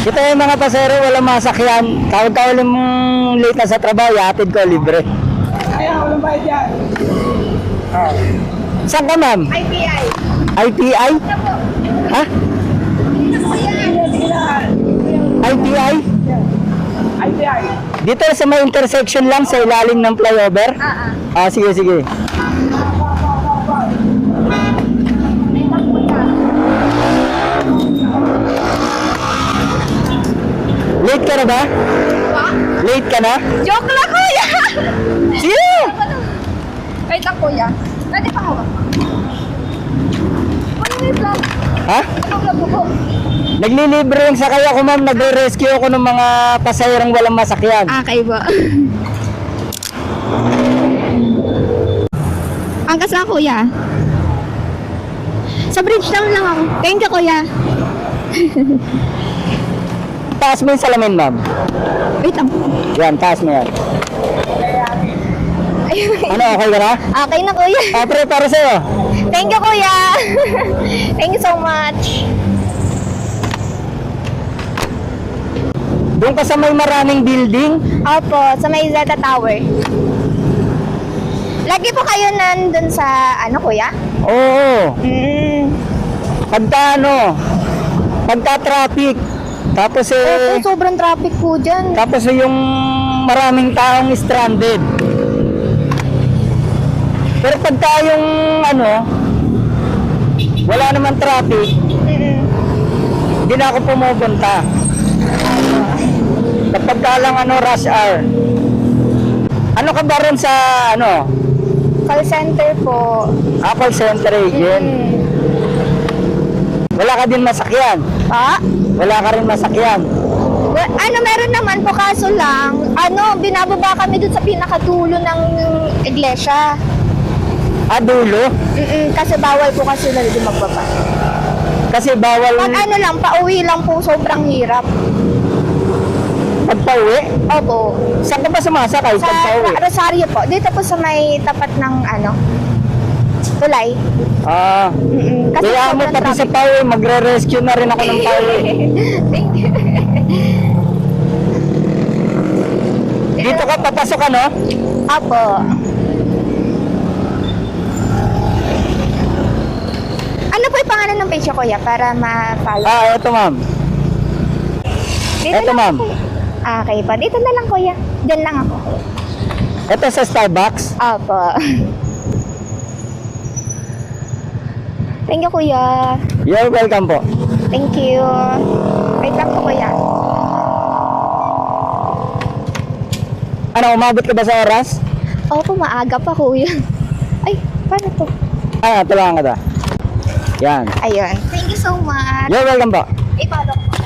Ito yung mga pasero, walang masakyan. Kawag-kawal mong late na sa trabaho, hatid ko, libre. Kaya walang bayad yan. Saan ka, ma'am? IPI. IPI? Ito po. Ha? Ito po yan. IPI? ITI. Dito sa may intersection lang, sa ilalim ng flyover? Sige, sige. Late ka na ba? Late ka na? Joke lang, kuya. Sige! Wait lang, kuya. Pwede pa hawak. Wait lang. Ha? Bubo. Naglilibre yung sakay ako, ma'am. Nagre-rescue ako ng mga pasahirang walang masakyan. Kayo ba? Angkas lang, kuya. Sa bridge lang ako. Thank you, kuya. Taas mo yung salamin, ma'am. Wait lang. Yan, taas mo yan. Ano, okay ka na? Okay na, kuya. Pre, para sa'yo. Thank you, kuya. Thank you so much. Doon ka sa may maraming building. Opo, sa may Zeta Tower. Lagi po kayo nandun sa, kuya? Oo. Pagka traffic. Tapos Sobrang traffic po dyan. tapos yung maraming taong stranded. Pero pagka yung wala naman traffic, hindi na ako pumupunta. Kapag ka lang rush hour. Ano ka ba rin sa Call center po. Call center agent? Wala ka din masakyan? Pa? Wala ka rin masakyan? Meron naman po, kaso lang, binababa kami dun sa pinakadulo ng iglesia. Dulo? Kasi bawal po kasi na din magbaba. Kasi bawal Pag pauwi lang po, sobrang hirap. pagpauwi? Opo. Saan ka ba sumasakay Sa pagpauwi? Rosario po. Dito po sa may tapat ng tulay. Kasi Kaya mo sobrang pati sa traffic. pauwi, magre-rescue na rin ako ng pauwi. Thank you. Dito ka, papasok Apo. Ano po yung pangalan ng page ko, kuya, para ma-follow? Eto ma'am. Dito Eto lang ma'am. po. Okay po. Dito na lang, kuya. Diyan lang ako. Eto sa Starbucks. Apo. Thank you, kuya. You're welcome po. Thank you. Wait lang po, kuya. Umabot ka ba sa oras? Opo, maaga pa, kuya. Ay, paano to? Tulungan ka ba? Yan. Ayun. Thank you so much. You're welcome po. I-follow ko.